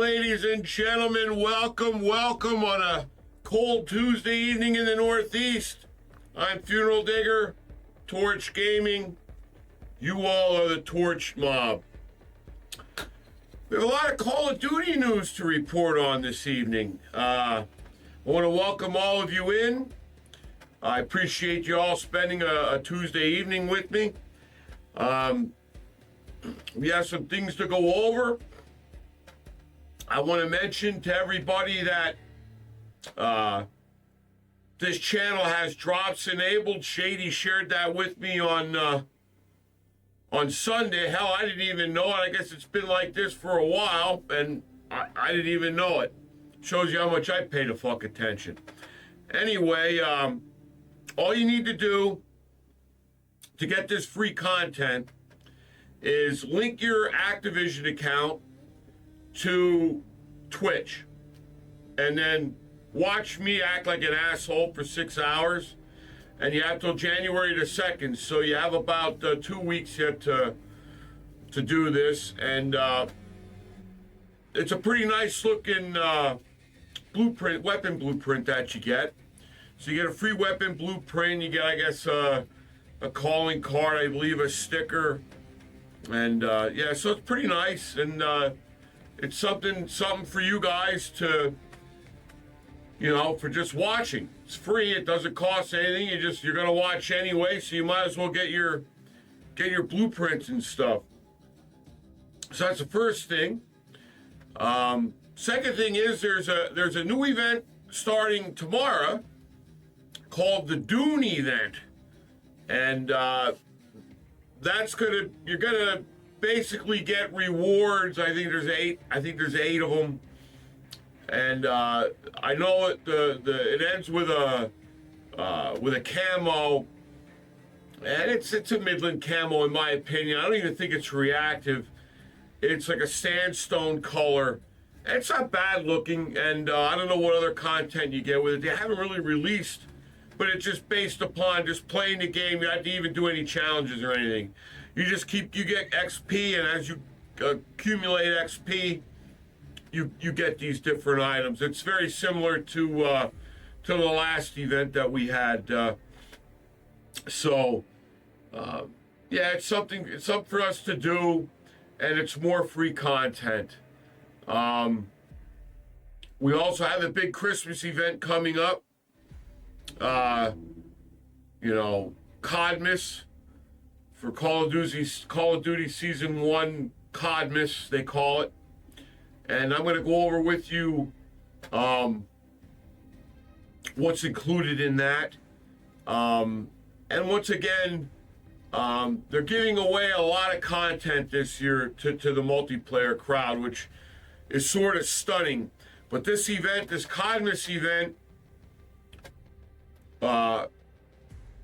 ladies and gentlemen. Welcome on a cold Tuesday evening in the Northeast. I'm Funeral Digger, Torch Gaming. You all are the Torch Mob. We have a lot of Call of Duty news to report on this evening. I want to welcome all of you in. I appreciate you all spending a Tuesday evening with me. We have some things to go over. I want to mention to everybody that this channel has drops enabled. Shady shared that with me on Sunday. Hell, I didn't even know it. I guess it's been like this for a while, and I didn't even know it. Shows you how much I pay to fuck attention. Anyway, all you need to do to get this free content is link your Activision account to Twitch and then watch me act like an asshole for 6 hours. And you have till January the 2nd, so you have about 2 weeks yet to do this. And it's a pretty nice looking blueprint, weapon blueprint that you get. So you get a free weapon blueprint. You get, I guess, a calling card, I believe, a sticker. And yeah, so it's pretty nice, and it's something for you guys to, for just watching. It's free. It doesn't cost anything. You're gonna watch anyway, so you might as well get your blueprints and stuff. So that's the first thing. Second thing is there's a new event starting tomorrow called the Dune Event, and you're gonna basically get rewards. I think there's eight of them, and I know it ends with a camo, and it's a Midland camo in my opinion. I don't even think it's reactive. It's like a sandstone color. It's not bad looking, and I don't know what other content you get with it. They haven't really released. But it's just based upon just playing the game. You don't have to even do any challenges or anything. You get XP, and as you accumulate XP, you get these different items. It's very similar to the last event that we had. Yeah, it's something for us to do, and it's more free content. We also have a big Christmas event coming up. CODMAS for Call of Duty Season 1 CODMAS, they call it. And I'm going to go over with you what's included in that. And once again, they're giving away a lot of content this year to the multiplayer crowd, which is sort of stunning. But this CODMAS event,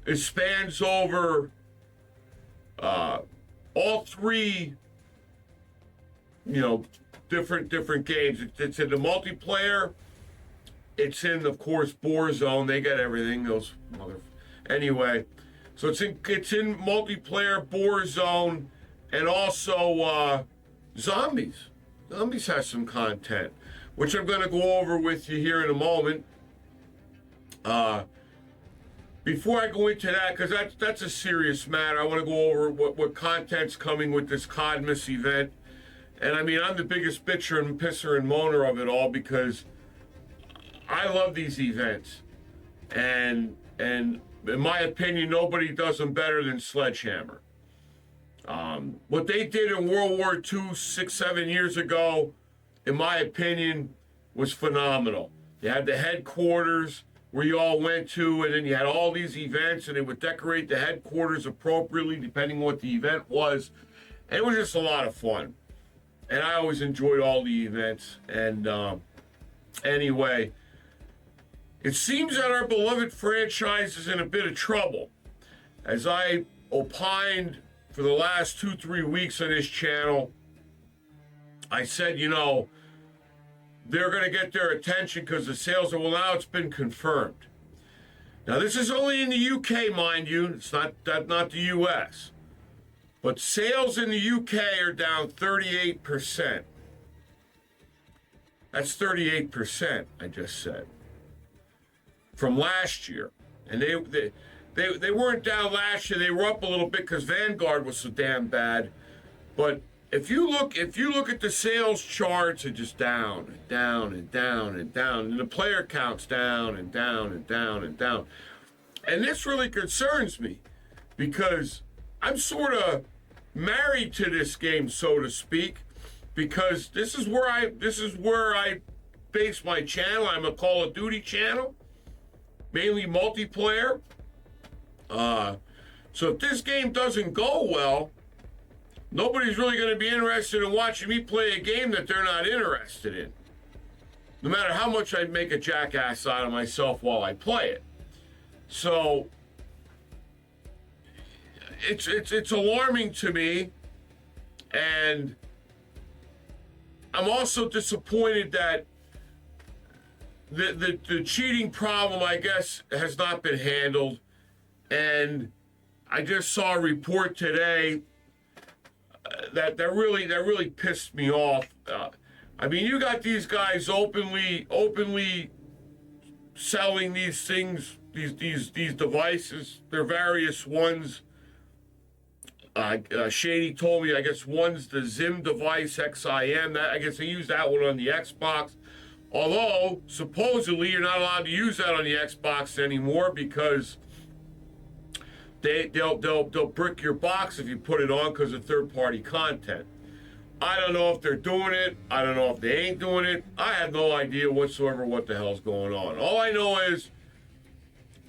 it spans over all three, different games. It's in the multiplayer. It's in, of course, Warzone. They got everything. Anyway, so it's in multiplayer, Warzone, and also Zombies. Zombies has some content, which I'm going to go over with you here in a moment. Before I go into that, because that's a serious matter, I want to go over what content's coming with this CODMAS event. And I mean, I'm the biggest bitcher and pisser and moaner of it all because I love these events. And in my opinion, nobody does them better than Sledgehammer. What they did in World War II 6-7 years ago, in my opinion, was phenomenal. You had the headquarters where you all went to, and then you had all these events, and they would decorate the headquarters appropriately depending on what the event was. And it was just a lot of fun. And I always enjoyed all the events. And anyway, it seems that our beloved franchise is in a bit of trouble. As I opined for the last 2-3 weeks on this channel, I said, they're going to get their attention because the sales are, well, now it's been confirmed. Now, this is only in the UK, mind you. It's not the US. But sales in the UK are down 38%. That's 38%, I just said, from last year. And they weren't down last year. They were up a little bit because Vanguard was so damn bad. But if you look at the sales charts, it's just down and down and down and down, and the player count's down and down and down and down. And this really concerns me because I'm sort of married to this game, so to speak, because this is where I base my channel. I'm a Call of Duty channel, mainly multiplayer. So if this game doesn't go well, nobody's really going to be interested in watching me play a game that they're not interested in, no matter how much I make a jackass out of myself while I play it. So it's alarming to me, and I'm also disappointed that the cheating problem, I guess, has not been handled. And I just saw a report today that really pissed me off. I mean, you got these guys openly selling these things, these devices. They're various ones. Shady told me, I guess one's the Zim device, XIM. That, I guess they use that one on the Xbox. Although supposedly you're not allowed to use that on the Xbox anymore because they'll brick your box if you put it on because of third-party content. I don't know if they're doing it. I don't know if they ain't doing it. I have no idea whatsoever what the hell's going on. All I know is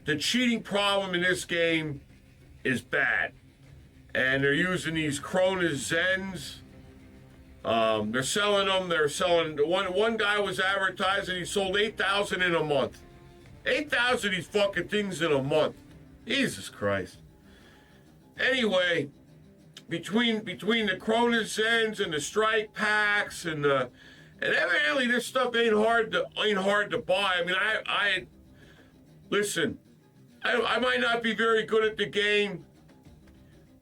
the cheating problem in this game is bad. And they're using these Cronus Zens. They're selling them. They're selling. One guy was advertising he sold 8,000 in a month. 8,000 of these fucking things in a month. Jesus Christ. Anyway, between the Cronus Zens and the strike packs and evidently this stuff ain't hard to buy. I mean, I listen. I might not be very good at the game,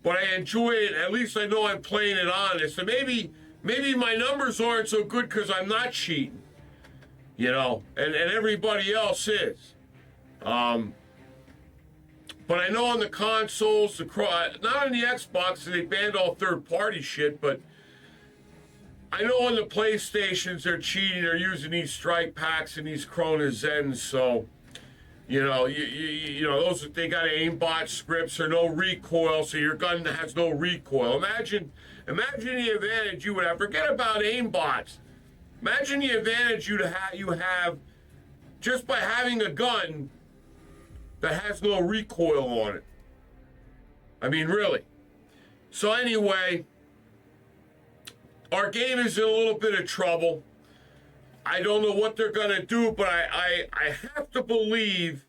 but I enjoy it. At least I know I'm playing it honest. And maybe my numbers aren't so good because I'm not cheating, you know, and everybody else is. But I know on the consoles, not on the Xbox, they banned all third-party shit, but I know on the PlayStations they're cheating. They're using these strike packs and these Cronus Zens, so you know, you know those, they got aimbot scripts or no recoil, so your gun has no recoil. Imagine the advantage you would have. Forget about aimbots. Imagine the advantage you have just by having a gun that has no recoil on it. I mean, really. So anyway, our game is in a little bit of trouble. I don't know what they're going to do, but I have to believe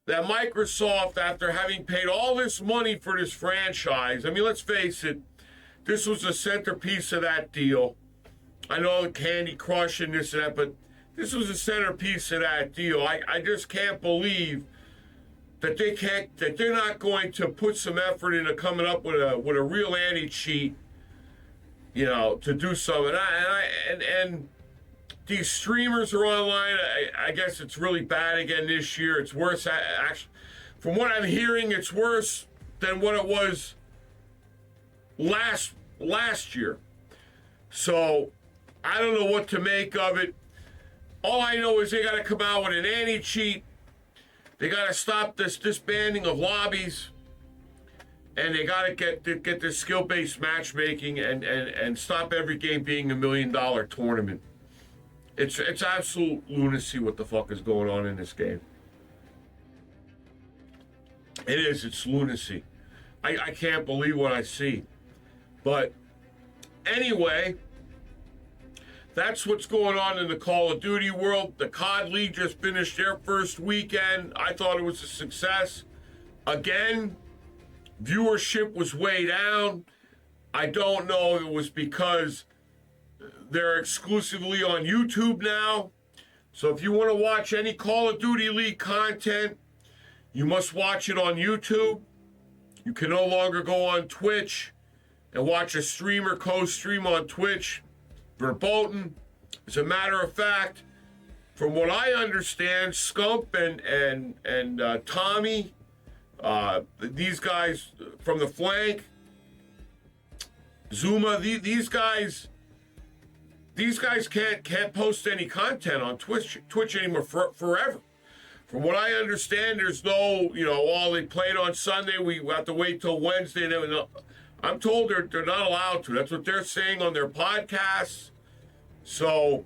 that Microsoft, after having paid all this money for this franchise, I mean, let's face it, this was the centerpiece of that deal. I know Candy Crush and this and that, but this was the centerpiece of that deal. I just can't believe that they're not going to put some effort into coming up with a real anti-cheat, you know, to do something. And these streamers are online. I guess it's really bad again this year. It's worse. Actually, from what I'm hearing, it's worse than what it was last year. So I don't know what to make of it. All I know is they got to come out with an anti-cheat. They got to stop this disbanding of lobbies, and they got to get this skill-based matchmaking and stop every game being $1 million tournament. It's absolute lunacy what the fuck is going on in this game. It is. It's lunacy. I can't believe what I see. But anyway, that's what's going on in the Call of Duty world. The COD League just finished their first weekend. I thought it was a success. Again, viewership was way down. I don't know if it was because they're exclusively on YouTube now. So if you want to watch any Call of Duty League content, you must watch it on YouTube. You can no longer go on Twitch and watch a streamer co-stream on Twitch. Verboten. As a matter of fact, from what I understand, Scump and Tommy, these guys from the flank, Zuma, these guys can't post any content on Twitch anymore forever. From what I understand, there's no, they played on Sunday. We have to wait till Wednesday. I'm told they're not allowed to. That's what they're saying on their podcasts. So,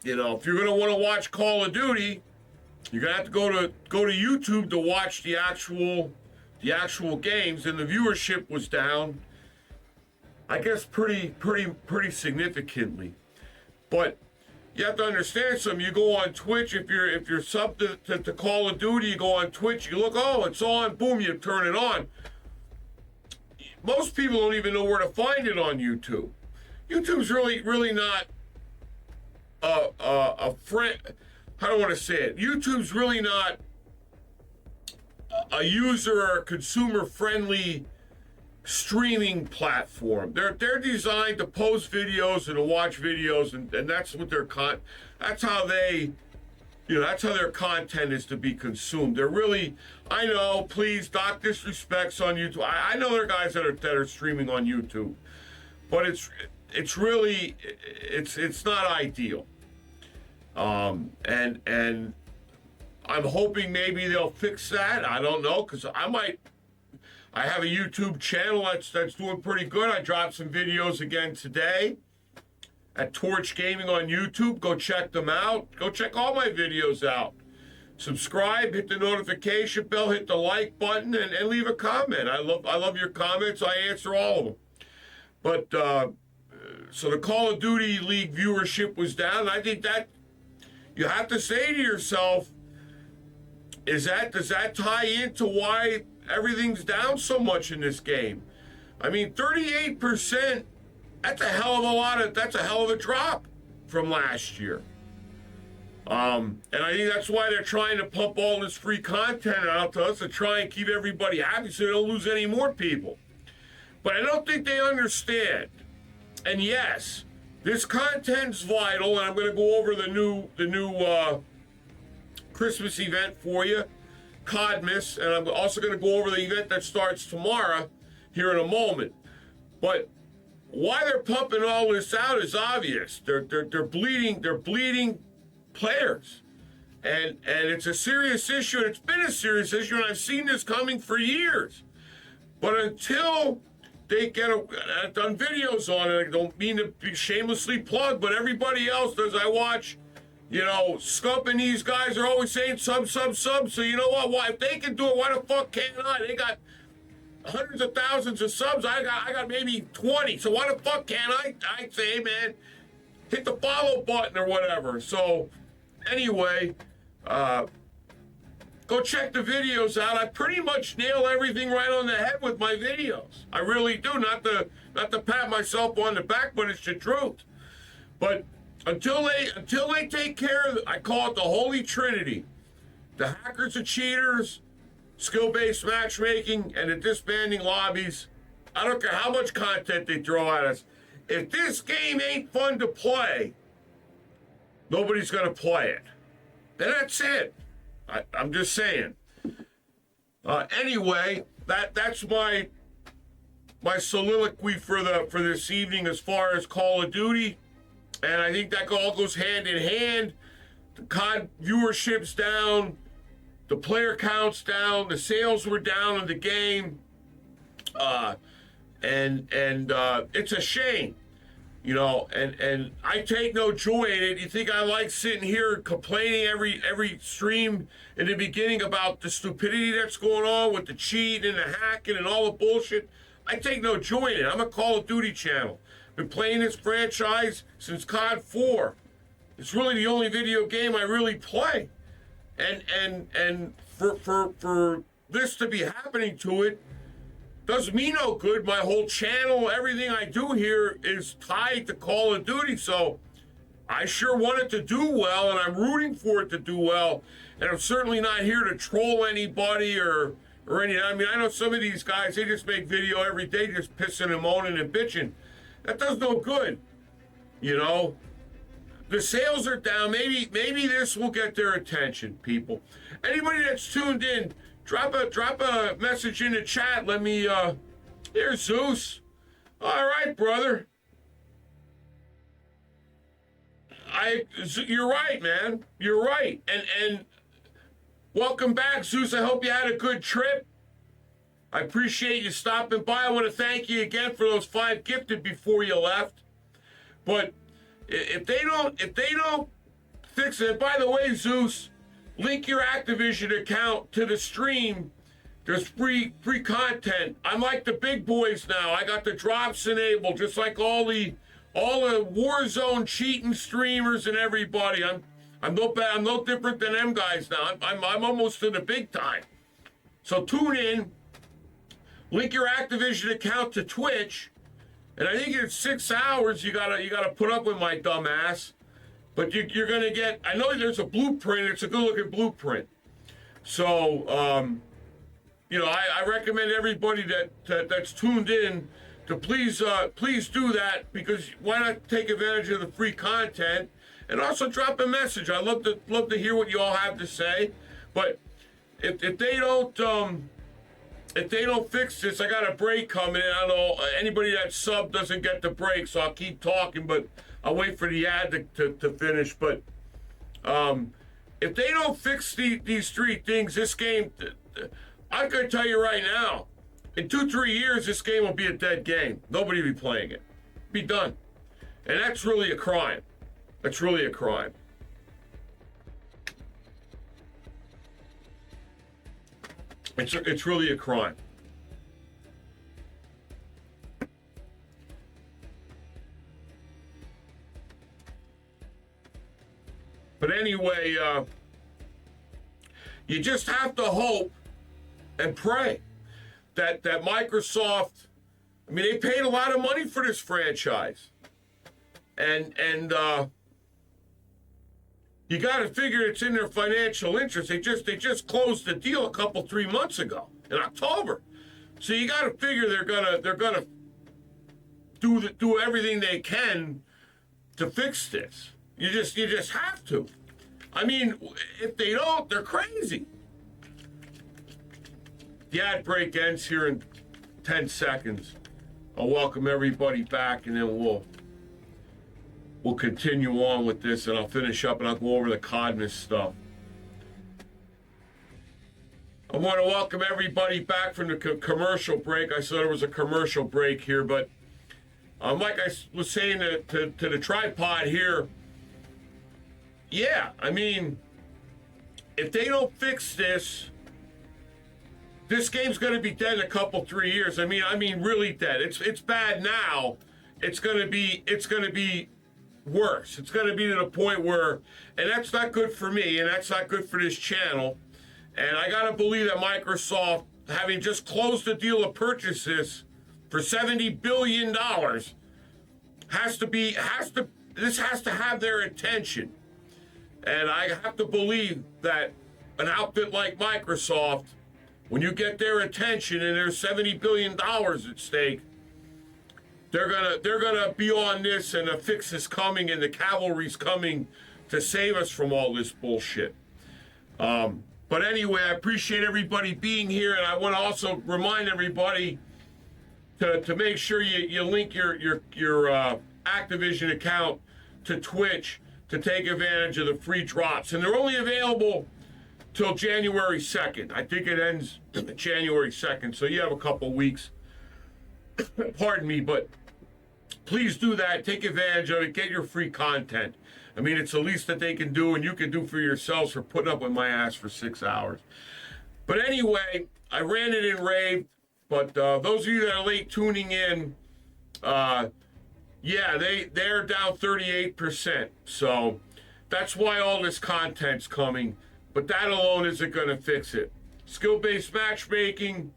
if you're going to want to watch Call of Duty, you're going to have to go to YouTube to watch the actual games. And the viewership was down, I guess, pretty significantly. But you have to understand something. You go on Twitch, if you're sub to Call of Duty, you go on Twitch, you look, oh, it's on, boom, you turn it on. Most people don't even know where to find it on YouTube. YouTube's really not a friend. How do I want to say it? YouTube's really not a user or consumer friendly streaming platform. They're designed to post videos and to watch videos, and that's what that's how their content is to be consumed. They're really, I know, please, Doc Disrespects on YouTube. I know there are guys that are streaming on YouTube, but it's really not ideal. And I'm hoping maybe they'll fix that. I don't know, because I have a YouTube channel that's doing pretty good. I dropped some videos again today at Torch Gaming on YouTube. Go check them out. Go check all my videos out. Subscribe, hit the notification bell, hit the like button, and leave a comment. I love your comments. I answer all of them. But so the Call of Duty League viewership was down. I think that you have to say to yourself, does that tie into why everything's down so much in this game? I mean, 38%, that's a hell of a drop from last year. And I think that's why they're trying to pump all this free content out to us to try and keep everybody happy so they don't lose any more people. But I don't think they understand. And yes, this content's vital, and I'm going to go over the new Christmas event for you, CODMAS, and I'm also going to go over the event that starts tomorrow here in a moment. But why they're pumping all this out is obvious. They're bleeding players, and it's a serious issue. And it's been a serious issue, and I've seen this coming for years. But until they I've done videos on it. I don't mean to be shamelessly plugged, but everybody else does. I watch. Scump and these guys are always saying sub. So you know what? Why, if they can do it, why the fuck can't I? They got hundreds of thousands of subs. I got maybe 20. So why the fuck can't I? I say, man, hit the follow button or whatever. So anyway, go check the videos out. I pretty much nail everything right on the head with my videos. I really do. Not to pat myself on the back, but it's the truth. But until they take care of it, I call it the Holy Trinity: the hackers, the cheaters, skill-based matchmaking, and the disbanding lobbies. I don't care how much content they throw at us. If this game ain't fun to play, nobody's going to play it. And that's it. I'm just saying. Anyway, that's my soliloquy for this evening as far as Call of Duty. And I think that all goes hand in hand. The COD viewership's down, the player count's down, the sales were down in the game, and it's a shame, And I take no joy in it. You think I like sitting here complaining every stream in the beginning about the stupidity that's going on with the cheat and the hacking and all the bullshit? I take no joy in it. I'm a Call of Duty channel. Been playing this franchise since COD 4. It's really the only video game I really play. And for this to be happening to it does me no good. My whole channel, everything I do here is tied to Call of Duty. So I sure want it to do well, and I'm rooting for it to do well. And I'm certainly not here to troll anybody or anything. I mean, I know some of these guys, they just make video every day just pissing and moaning and bitching. That does no good, the sales are down. Maybe this will get their attention, people. Anybody that's tuned in, drop a message in the chat. Let me here's Zeus. All right, brother. You're right, man. You're right. And welcome back, Zeus. I hope you had a good trip. I appreciate you stopping by. I want to thank you again for those 5 gifted before you left. But if they don't fix it, by the way, Zeus, link your Activision account to the stream. There's free content. I'm like the big boys now. I got the drops enabled, just like all the Warzone cheating streamers and everybody. I'm no different than them guys now. I'm almost in the big time. So tune in. Link your Activision account to Twitch, and I think it's 6 hours. You gotta put up with my dumb ass, but you're gonna get. I know there's a blueprint. It's a good looking blueprint. So I recommend everybody that's tuned in to please do that, because why not take advantage of the free content and also drop a message. I love to hear what you all have to say, but if they don't fix this, I got a break coming in. I don't know, anybody that sub doesn't get the break, so I'll keep talking, but I'll wait for the ad to finish. But if they don't fix these 3 things, this game, I'm going to tell you right now, in 2-3 years, this game will be a dead game. Nobody will be playing it. Be done. And that's really a crime. That's really a crime. It's really a crime. But anyway, you just have to hope and pray that Microsoft, I mean, they paid a lot of money for this franchise. And you got to figure it's in their financial interest. They just closed the deal 3 months ago in October, so you got to figure they're gonna do everything they can to fix this. You just have to. I mean, if they don't, they're crazy. The ad break ends here in 10 seconds. I'll welcome everybody back, and then we'll continue on with this, and I'll finish up and I'll go over the CODMAS stuff. I want to welcome everybody back from the commercial break. I saw there was a commercial break here, but like I was saying to the tripod here, yeah, I mean, if they don't fix this game's going to be dead in 3 years. I mean, really dead. It's bad now. It's going to be worse. It's going to be to the point where, and that's not good for me, and that's not good for this channel. And I got to believe that Microsoft, having just closed the deal to purchase this for $70 billion, has to have their attention. And I have to believe that an outfit like Microsoft, when you get their attention and there's $70 billion at stake, they're gonna be on this, and a fix is coming, and the cavalry's coming to save us from all this bullshit. But anyway, I appreciate everybody being here, and I want to also remind everybody to make sure you link your Activision account to Twitch to take advantage of the free drops, and they're only available till January 2nd. I think it ends January 2nd, so you have a couple weeks. Pardon me, but please do that. Take advantage of it. Get your free content. I mean, it's the least that they can do, and you can do for yourselves for putting up with my ass for 6 hours. But anyway, I ranted and raved, but those of you that are late tuning in, yeah, they're down 38%. So that's why all this content's coming. But that alone isn't going to fix it. Skill-based matchmaking,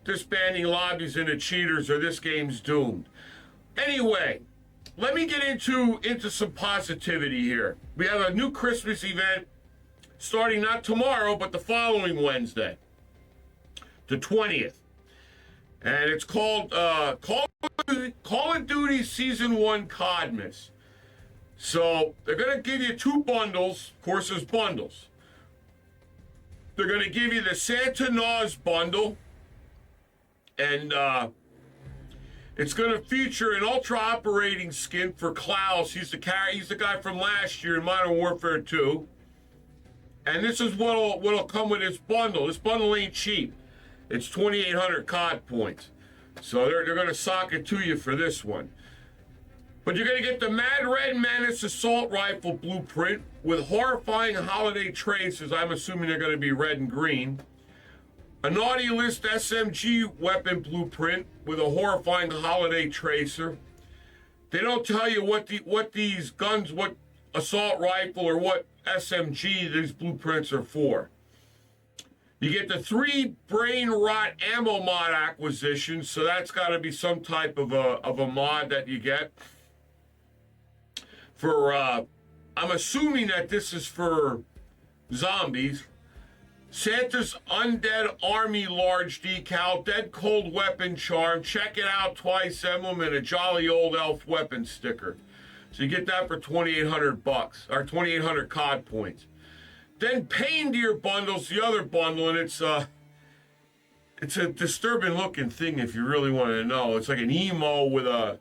disbanding lobbies into cheaters, or this game's doomed. Anyway, let me get into some positivity here. We have a new Christmas event starting not tomorrow, but the following Wednesday, the 20th. And it's called Call of Duty Season 1 CODMAS. So they're going to give you 2 bundles. Of course, there's bundles. They're going to give you the Santa Claus bundle, and it's going to feature an ultra operating skin for Klaus. He's the guy from last year in Modern Warfare 2. And this is what'll come with this bundle. This bundle ain't cheap. It's 2,800 COD points. So they're going to sock it to you for this one. But you're going to get the Mad Red Menace assault rifle blueprint with horrifying holiday traces. I'm assuming they're going to be red and green. A Naughty List SMG weapon blueprint with a horrifying holiday tracer. They don't tell you what these guns, what assault rifle or what SMG these blueprints are for. You get the 3 brain rot ammo mod acquisitions, so that's got to be some type of a mod that you get. For, I'm assuming that this is for zombies. Santa's Undead Army large decal, dead cold weapon charm, check it out twice emblem, and a jolly old elf weapon sticker. So you get that for 2,800 bucks, or 2,800 COD points. Then Paindeer bundles the other bundle, and it's a disturbing looking thing if you really want to know. It's like an emo with a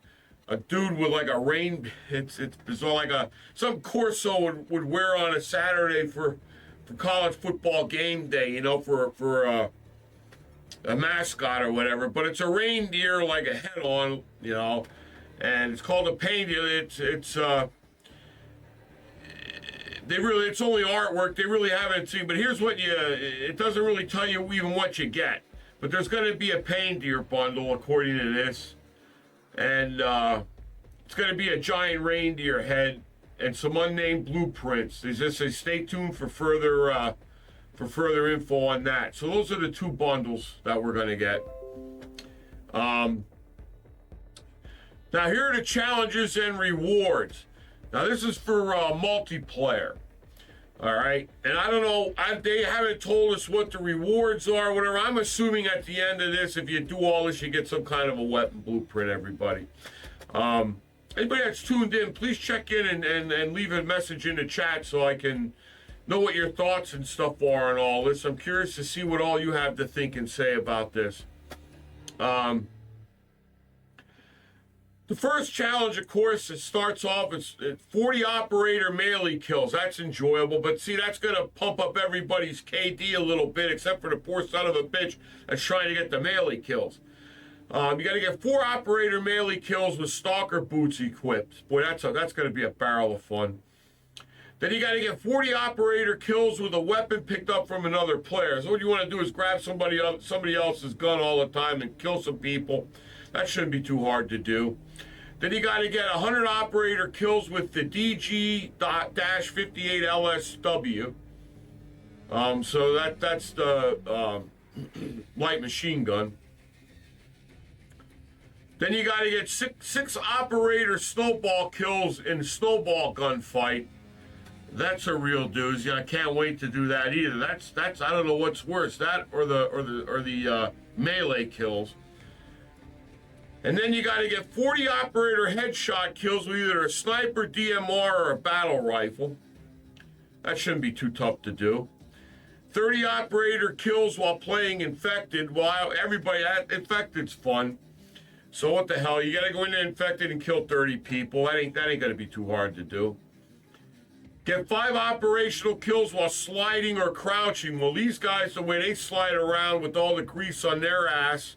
dude with like a rain. It's all like some Corso would wear on a Saturday for college football game day, you know, for a mascot or whatever. But it's a reindeer like a head on, you know, and it's called a Paindeer. It's only artwork. They really haven't seen. But here's what it doesn't really tell you even what you get. But there's going to be a Paindeer bundle according to this. And it's going to be a giant reindeer head and some unnamed blueprints. They just say stay tuned for further info on that. So those are the 2 bundles that we're going to get. Now here are the challenges and rewards. Now this is for multiplayer. All right, and I don't know. They haven't told us what the rewards are. Whatever. I'm assuming at the end of this, if you do all this, you get some kind of a weapon blueprint. Everybody. Anybody that's tuned in, please check in and leave a message in the chat so I can know what your thoughts and stuff are on all this. I'm curious to see what all you have to think and say about this. The first challenge, of course, it starts off as 40 operator melee kills. That's enjoyable, but see, that's going to pump up everybody's KD a little bit, except for the poor son of a bitch that's trying to get the melee kills. You got to get 4 operator melee kills with stalker boots equipped. Boy, that's going to be a barrel of fun. Then you got to get 40 operator kills with a weapon picked up from another player. So what you want to do is grab somebody else's gun all the time and kill some people. That shouldn't be too hard to do. Then you got to get 100 operator kills with the DG-58LSW. So that's the light machine gun. Then you got to get six operator snowball kills in the snowball gunfight. That's a real doozy. I can't wait to do that either. That's I don't know what's worse, that or the melee kills. And then you got to get 40 operator headshot kills with either a sniper, DMR, or a battle rifle. That shouldn't be too tough to do. 30 operator kills while playing Infected. Well, everybody, Infected's fun. So what the hell? You got to go into Infected and kill 30 people. That ain't going to be too hard to do. Get 5 operational kills while sliding or crouching. Well, these guys, the way they slide around with all the grease on their ass,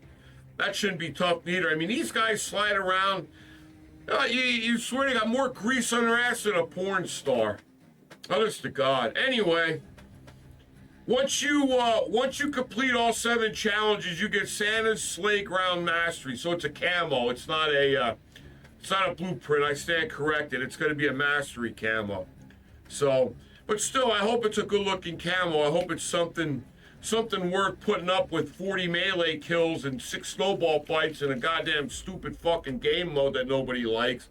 that shouldn't be tough neither. I mean, these guys slide around. You swear they got more grease on their ass than a porn star. Honest to God. Anyway, once you complete all 7 challenges, you get Santa's Sleigh Ground Mastery. So it's a camo. It's not a blueprint. I stand corrected. It's going to be a mastery camo. So, but still, I hope it's a good-looking camo. I hope it's something worth putting up with 40 melee kills and 6 snowball fights in a goddamn stupid fucking game mode that nobody likes.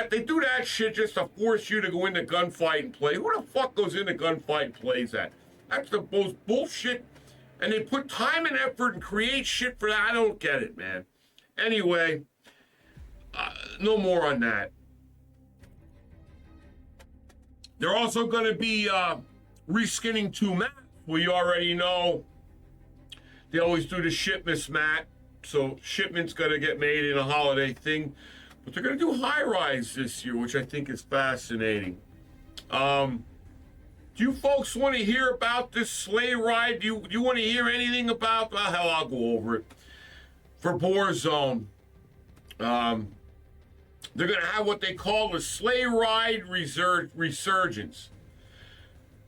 They do that shit just to force you to go into gunfight and play. Who the fuck goes into gunfight and plays that? That's the most bullshit. And they put time and effort and create shit for that. I don't get it, man. Anyway, no more on that. They're also going to be reskinning 2 maps. We already know they always do the shipments map, so shipment's going to get made in a holiday thing. But they're going to do high rise this year, which I think is fascinating. Do you folks want to hear about this sleigh ride? Do you want to hear anything about? Well, hell, I'll go over it. For Warzone, they're going to have what they call the sleigh ride resurgence.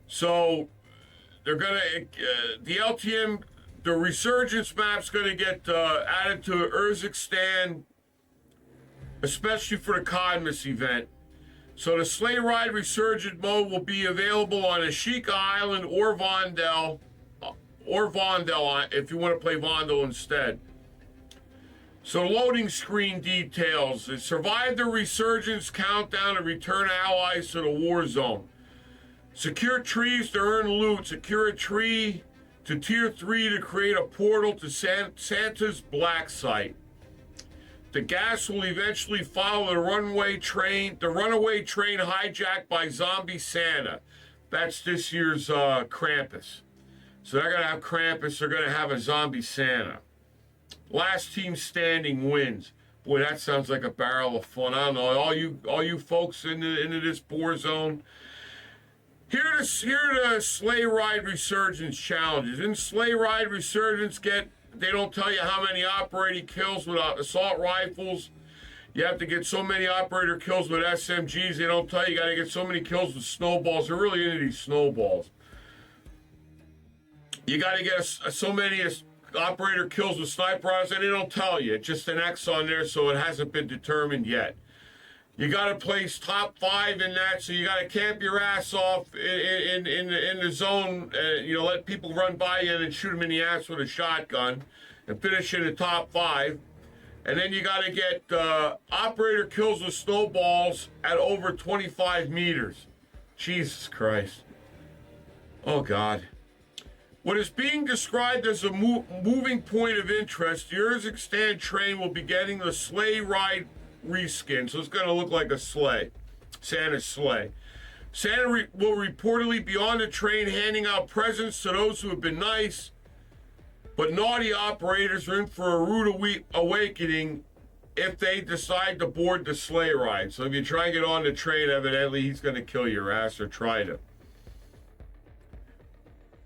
So they're going to the LTM, the resurgence map's going to get added to Urzikstan, especially for the CODMAS event. So the sleigh ride resurgent mode will be available on Ashika Island or Vondel if you want to play Vondel instead. So loading screen details. It survived the resurgence countdown to return allies to the war zone. Secure trees to earn loot. Secure a tree to tier 3 to create a portal to Santa's black site. The gas will eventually follow the runaway train hijacked by zombie Santa. That's this year's Krampus. So they're going to have Krampus, they're going to have a zombie Santa. Last team standing wins. Boy, that sounds like a barrel of fun. I don't know, all you folks into this war zone. Here are the sleigh ride resurgence challenges. In sleigh ride resurgence, they don't tell you how many operating kills with assault rifles. You have to get so many operator kills with SMGs. They don't tell you got to get so many kills with snowballs. They're really into these snowballs. You got to get so many operator kills with sniper rifles, and they don't tell you. It's just an X on there, so it hasn't been determined yet. You got to place top 5 in that, so you got to camp your ass off in the zone. Let people run by you and then shoot them in the ass with a shotgun and finish in the top 5. And then you got to get operator kills with snowballs at over 25 meters. Jesus Christ. Oh, God. What is being described as a moving point of interest, the Urzikstan train will be getting the sleigh ride reskin, so it's going to look like a sleigh, Santa's sleigh. Santa will reportedly be on the train handing out presents to those who have been nice, but naughty operators are in for a rude awakening if they decide to board the sleigh ride. So if you try and get on the train, evidently he's going to kill your ass or try to.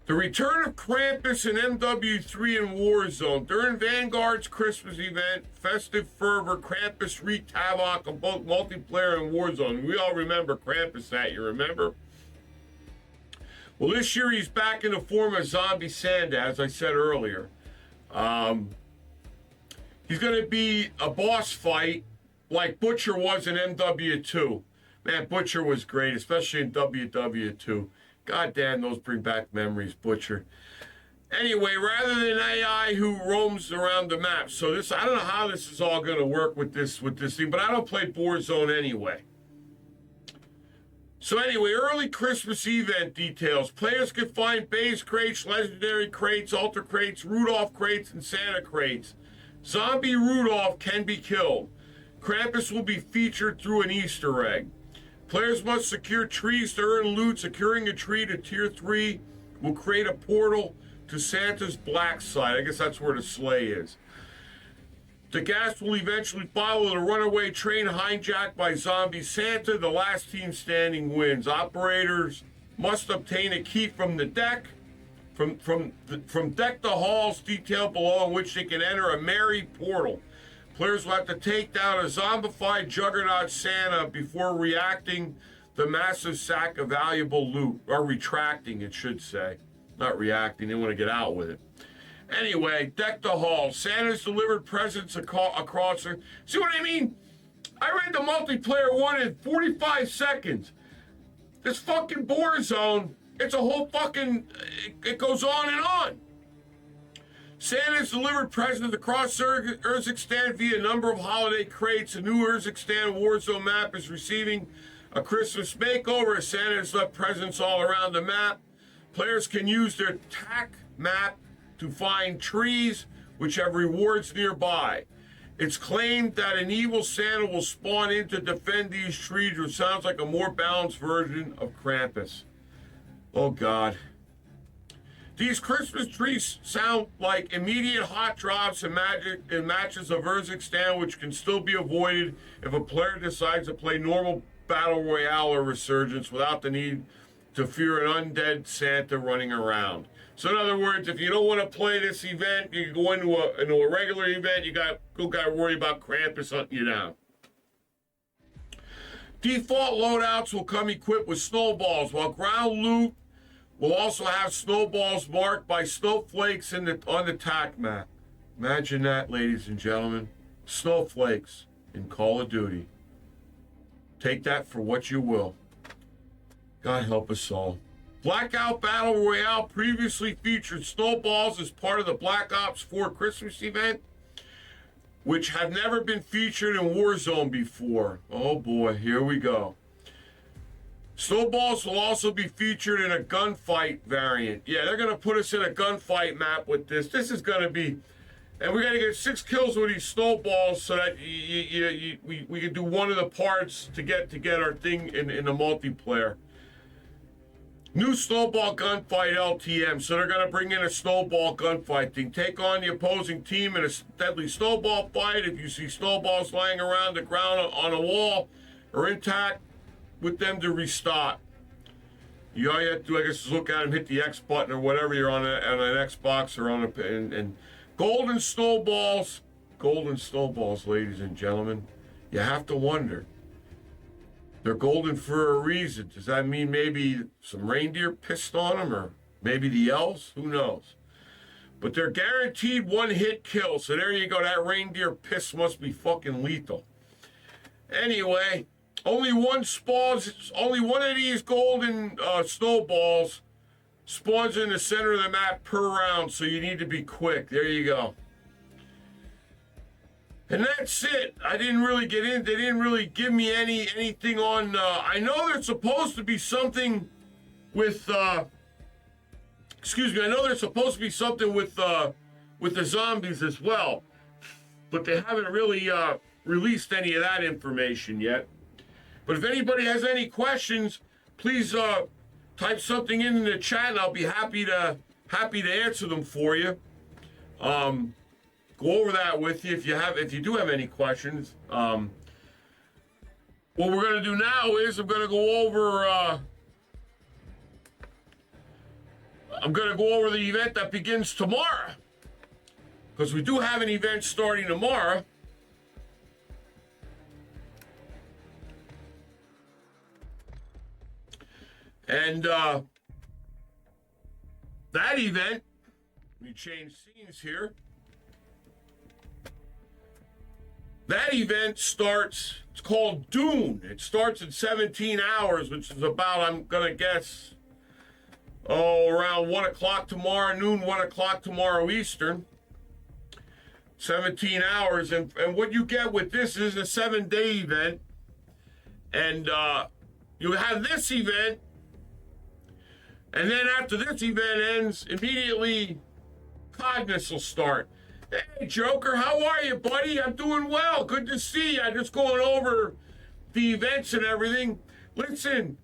The return of Krampus in MW3 and Warzone. During Vanguard's Christmas event, festive fervor, Krampus wreaked havoc on both multiplayer and Warzone. We all remember Krampus, that you remember? Well, this year he's back in the form of zombie Santa, as I said earlier. He's going to be a boss fight like Butcher was in MW2. Man, Butcher was great, especially in WW2. God damn, those bring back memories, Butcher. Anyway, rather than AI who roams around the map. So this, I don't know how this is all going to work with this thing, but I don't play Warzone anyway. So anyway, early Christmas event details. Players can find base crates, legendary crates, altar crates, Rudolph crates, and Santa crates. Zombie Rudolph can be killed. Krampus will be featured through an Easter egg. Players must secure trees to earn loot. Securing a tree to tier 3 will create a portal to Santa's black side. I guess that's where the sleigh is. The gas will eventually follow the runaway train hijacked by zombie Santa. The last team standing wins. Operators must obtain a key from the deck, from deck to halls detailed below, in which they can enter a merry portal. Players will have to take down a zombified juggernaut Santa before reacting the massive sack of valuable loot. Or retracting, it should say. Not reacting, they want to get out with it. Anyway, deck the hall. Santa's delivered presents across her. See what I mean? I read the multiplayer one in 45 seconds. This fucking Warzone, it's a whole fucking, it goes on and on. Santa's delivered presents across Urzikstan via a number of holiday crates. The new Urzikstan Warzone map is receiving a Christmas makeover as Santa has left presents all around the map. Players can use their TAC map to find trees which have rewards nearby. It's claimed that an evil Santa will spawn in to defend these trees, which sounds like a more balanced version of Krampus. Oh, God. These Christmas trees sound like immediate hot drops and matches of Urzikstan, which can still be avoided if a player decides to play normal Battle Royale or Resurgence without the need to fear an undead Santa running around. So in other words, if you don't want to play this event, you can go into a regular event, you got to worry about Krampus hunting you down. Default loadouts will come equipped with snowballs, while ground loot will also have snowballs marked by snowflakes on the tac map. Imagine that, ladies and gentlemen. Snowflakes in Call of Duty. Take that for what you will. God help us all. Blackout Battle Royale previously featured snowballs as part of the Black Ops 4 Christmas event, which have never been featured in Warzone before. Oh boy, here we go. Snowballs will also be featured in a gunfight variant. Yeah, they're going to put us in a gunfight map with this. This is going to be... And we got to get 6 kills with these snowballs so that we can do one of the parts to get our thing in the multiplayer. New snowball gunfight LTM. So they're going to bring in a snowball gunfight thing. Take on the opposing team in a deadly snowball fight. If you see snowballs lying around the ground on a wall or intact, with them to restart. All you have to do, I guess, is look at them, hit the X button or whatever you're on an Xbox or on and golden snowballs, ladies and gentlemen. You have to wonder. They're golden for a reason. Does that mean maybe some reindeer pissed on them, or maybe the elves? Who knows? But they're guaranteed one-hit kill. So there you go. That reindeer piss must be fucking lethal. Anyway. Only one of these golden snowballs spawns in the center of the map per round, so you need to be quick. There you go. And that's it. I didn't really get in. They didn't really give me anything on. I know there's supposed to be something with. Excuse me. I know there's supposed to be something with the zombies as well, but they haven't really released any of that information yet. But if anybody has any questions, please type something in the chat, and I'll be happy to answer them for you. Go over that with you if you do have any questions. What we're going to do now is I'm going to go over the event that begins tomorrow, because we do have an event starting tomorrow. And that event, let me change scenes here. That event starts, it's called Dune. It starts in 17 hours, which is about, I'm going to guess, around 1 o'clock tomorrow, noon, 1 o'clock tomorrow Eastern. 17 hours. And what you get with this is a 7-day event. And you have this event. And then after this event ends, immediately CODMAS will start. Hey, Joker, how are you, buddy? I'm doing well. Good to see you. I'm just going over the events and everything. Listen,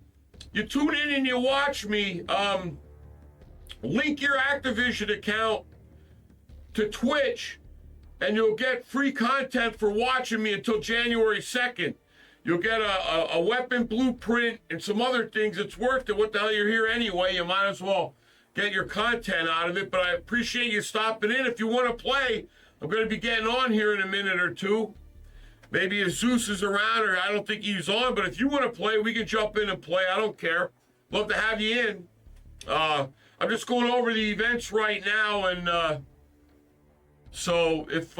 you tune in and you watch me. Link your Activision account to Twitch, and you'll get free content for watching me until January 2nd. You'll get a weapon blueprint and some other things. It's worth it. What the hell, you're here anyway. You might as well get your content out of it. But I appreciate you stopping in. If you want to play, I'm going to be getting on here in a minute or two. Maybe if Zeus is around, or I don't think he's on. But if you want to play, we can jump in and play. I don't care. Love to have you in. I'm just going over the events right now. And so if...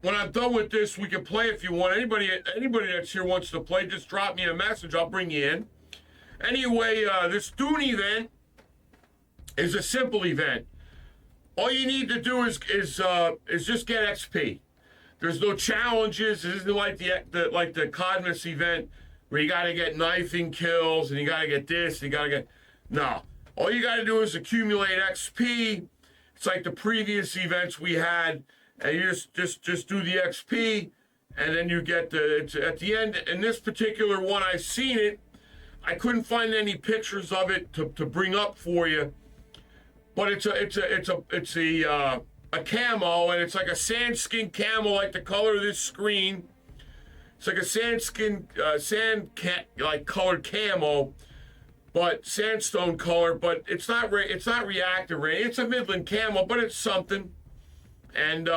when I'm done with this, we can play if you want. Anybody that's here wants to play, just drop me a message. I'll bring you in. Anyway, this Dune event is a simple event. All you need to do is just get XP. There's no challenges. It isn't like the CODMAS event where you got to get knifing kills and you got to get this. You got to get no. All you got to do is accumulate XP. It's like the previous events we had. and you just do the XP, and then you get it's at the end. In this particular one, I've seen it. I couldn't find any pictures of it to bring up for you, but it's a camo, and it's like a sandskin camo, like the color of this screen. It's like a sandskin like colored camo, but sandstone color. But it's not reactive rating. It's a Midland camo, but it's something. And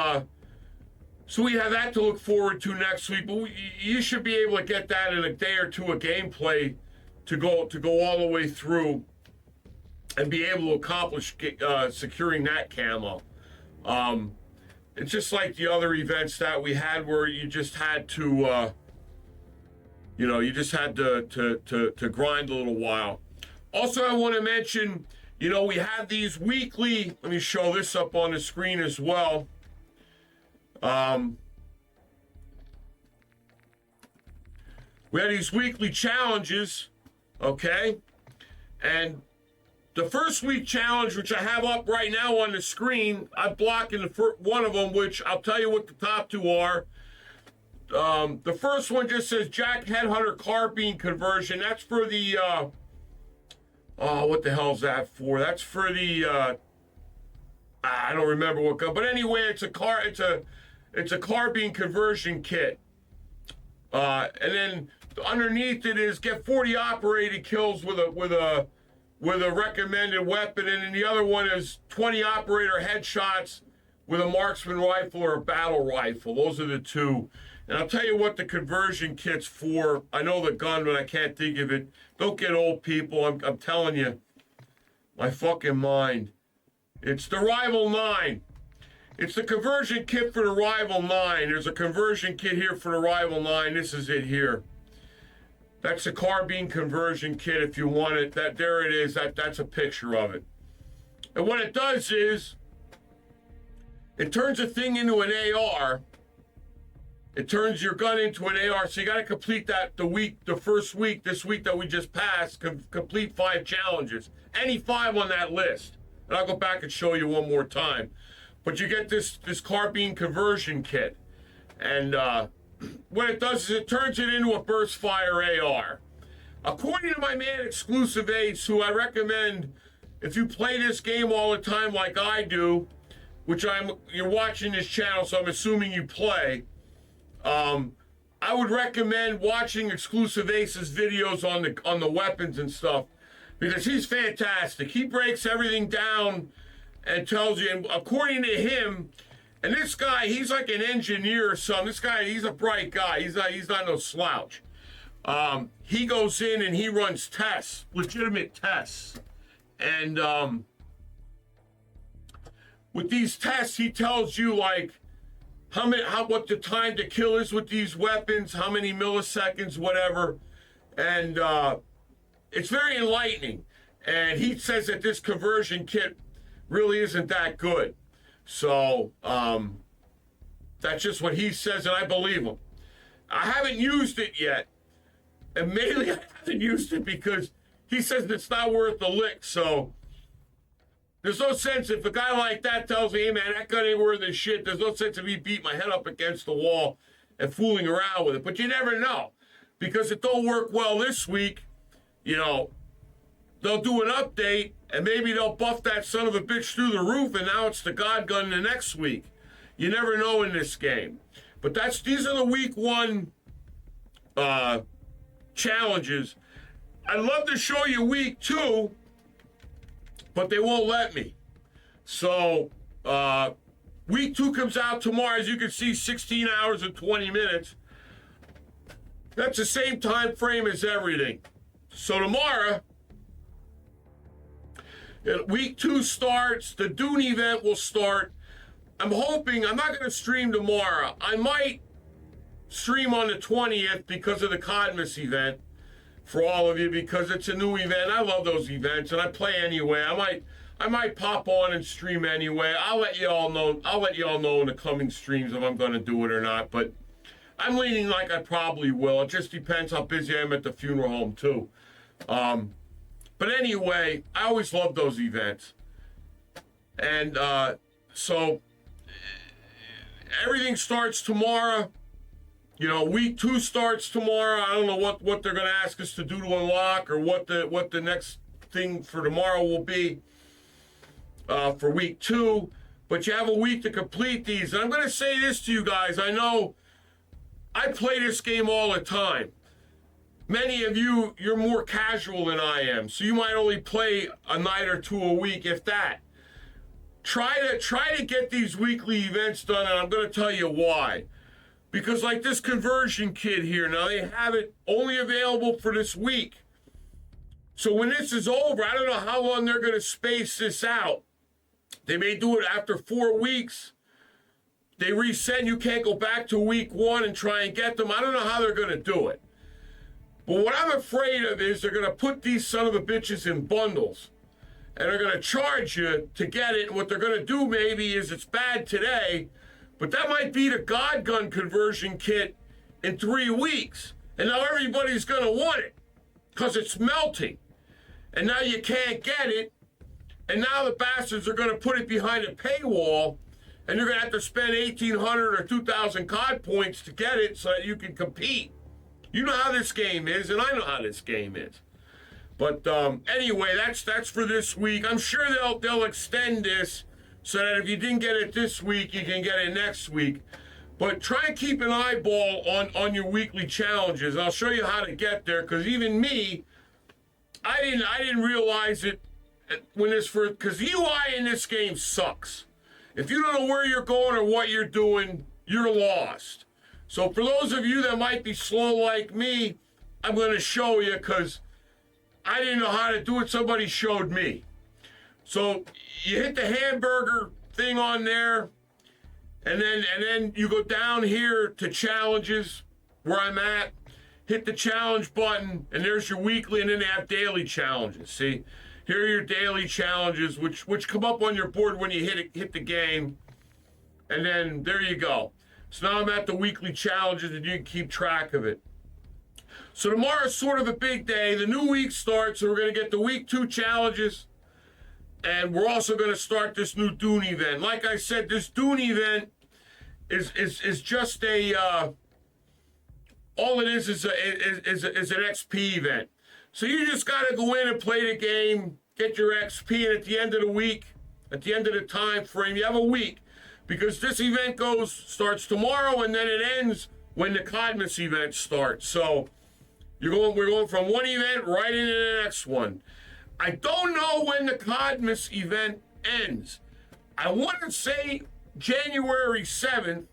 so we have that to look forward to next week. But you should be able to get that in a day or two of gameplay to go all the way through and be able to accomplish securing that camo. It's just like the other events that we had where you just had to, to grind a little while. Also, I want to mention, we have these weekly, let me show this up on the screen as well. We have these weekly challenges, okay? And the first week challenge, which I have up right now on the screen, I'm blocking one of them, which I'll tell you what the top two are. The first one just says Jack Headhunter carbine conversion. That's for the, what the hell's that for? That's for the, I don't remember what gun, but anyway, it's a carbine conversion kit. And then underneath it is get 40 operated kills with a recommended weapon, and then the other one is 20 operator headshots with a marksman rifle or a battle rifle. Those are the two. And I'll tell you what the conversion kit's for. I know the gun, but I can't think of it. Don't get old, people. I'm telling you, my fucking mind. It's the Rival 9. It's the conversion kit for the Rival 9. There's a conversion kit here for the Rival 9. This is it here. That's a carbine conversion kit if you want it. There it is. That's a picture of it. And what it does is it turns a thing into an AR. It turns your gun into an AR. So you got to complete that the first week, this week that we just passed, complete 5 challenges. Any 5 on that list. And I'll go back and show you one more time. But you get this carbine conversion kit. And what it does is it turns it into a burst fire AR. According to my man Exclusive Ace, who I recommend if you play this game all the time like I do, which you're watching this channel, so I'm assuming you play, I would recommend watching Exclusive Ace's videos on the weapons and stuff, because he's fantastic. He breaks everything down and tells you, and according to him, and this guy, he's like an engineer or something. This guy, he's a bright guy. He's not no slouch. He goes in and he runs tests, legitimate tests. And with these tests, he tells you like what the time to kill is with these weapons, how many milliseconds, whatever. And it's very enlightening. And he says that this conversion kit really isn't that good. So that's just what he says, and I believe him. I haven't used it yet, and mainly I haven't used it because he says it's not worth the lick. So there's no sense if a guy like that tells me, hey man, that gun ain't worth this shit, there's no sense of me beating my head up against the wall and fooling around with it. But you never know, because it don't work well this week. They'll do an update, and maybe they'll buff that son of a bitch through the roof, and now it's the God gun the next week. You never know in this game. But these are the week 1 challenges. I'd love to show you week 2, but they won't let me. So week 2 comes out tomorrow. As you can see, 16 hours and 20 minutes. That's the same time frame as everything. So tomorrow, week 2 starts. The Dune event will start. I'm hoping, I'm not going to stream tomorrow. I might stream on the 20th because of the CODMAS event for all of you, because it's a new event. I love those events, and I play anyway. I might pop on and stream anyway. I'll let you all know in the coming streams if I'm going to do it or not. But I'm leaning like I probably will. It just depends how busy I am at the funeral home too. But anyway, I always love those events. And so everything starts tomorrow. You know, week 2 starts tomorrow. I don't know what they're going to ask us to do to unlock, or what the next thing for tomorrow will be for week 2. But you have a week to complete these. And I'm going to say this to you guys. I know I play this game all the time. Many of you, you're more casual than I am, so you might only play a night or 2 a week, if that. Try to get these weekly events done, and I'm going to tell you why. Because like this conversion kit here, now they have it only available for this week. So when this is over, I don't know how long they're going to space this out. They may do it after 4 weeks. They reset, you can't go back to week 1 and try and get them. I don't know how they're going to do it. But what I'm afraid of is they're going to put these son of a bitches in bundles. And they're going to charge you to get it. And what they're going to do maybe is, it's bad today, but that might be the God Gun conversion kit in 3 weeks. And now everybody's going to want it because it's melting. And now you can't get it. And now the bastards are going to put it behind a paywall. And you're going to have to spend 1,800 or 2,000 COD points to get it so that you can compete. You know how this game is, and I know how this game is. But anyway, that's for this week. I'm sure they'll extend this so that if you didn't get it this week, you can get it next week. But try and keep an eyeball on your weekly challenges. I'll show you how to get there, because even me, I didn't realize it when this first, because the UI in this game sucks. If you don't know where you're going or what you're doing, you're lost. So for those of you that might be slow like me, I'm going to show you, because I didn't know how to do it. Somebody showed me. So you hit the hamburger thing on there, and then you go down here to challenges, where I'm at. Hit the challenge button, and there's your weekly, and then they have daily challenges. See, here are your daily challenges, which come up on your board when you hit the game, and then there you go. So now I'm at the weekly challenges, and you can keep track of it. So tomorrow's sort of a big day. The new week starts, so we're going to get the week 2 challenges. And we're also going to start this new Dune event. Like I said, this Dune event is just a, all it is an XP event. So you just got to go in and play the game, get your XP, and at the end of the week, at the end of the time frame, you have a week. Because this event starts tomorrow, and then it ends when the CODMAS event starts. So we're going from one event right into the next one. I don't know when the CODMAS event ends. I want to say January 7th,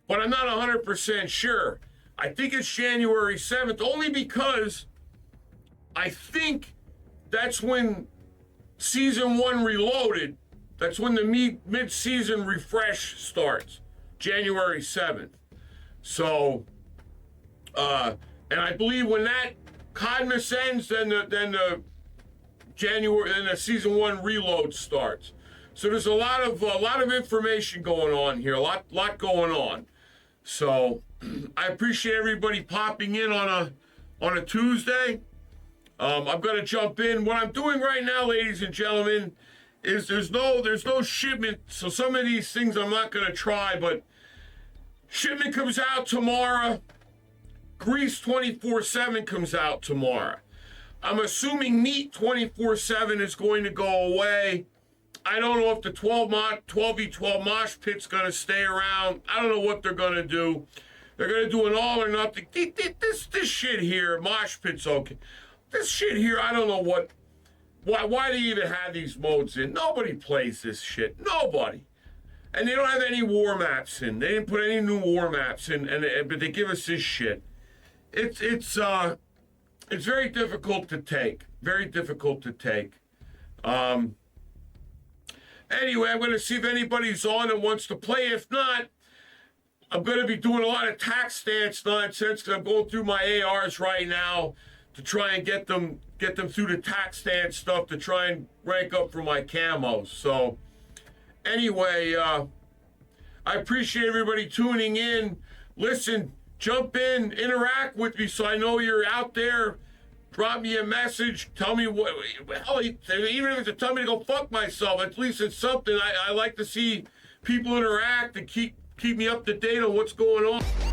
but I'm not 100% sure. I think it's January 7th, only because I think that's when Season 1 Reloaded, that's when the mid-season refresh starts, January 7th. So, and I believe when that CODMAS ends, then the Season 1 Reload starts. So there's a lot of information going on here, a lot going on. So I appreciate everybody popping in on a Tuesday. I'm gonna jump in. What I'm doing right now, ladies and gentlemen, is there's no shipment. So some of these things I'm not gonna try, but shipment comes out tomorrow. Grease 24/7 comes out tomorrow. I'm assuming Meat 24/7 is going to go away. I don't know if the 12v12 mosh pit's going to stay around. I don't know what they're going to do. They're going to do an all or nothing. This shit here, mosh pit's okay. This shit here, I don't know what. Why do you even have these modes in? Nobody plays this shit. Nobody. And they don't have any war maps in. They didn't put any new war maps in, but they give us this shit. It's very difficult to take. Very difficult to take. Anyway, I'm going to see if anybody's on and wants to play. If not, I'm going to be doing a lot of tax stance nonsense, because I'm going through my ARs right now to try and get them through the tax stance stuff to try and rank up for my camos. So anyway, I appreciate everybody tuning in. Listen, jump in, interact with me so I know you're out there. Drop me a message. Tell me what, hell, even if it's to tell me to go fuck myself, at least it's something. I like to see people interact and keep keep me up to date on what's going on.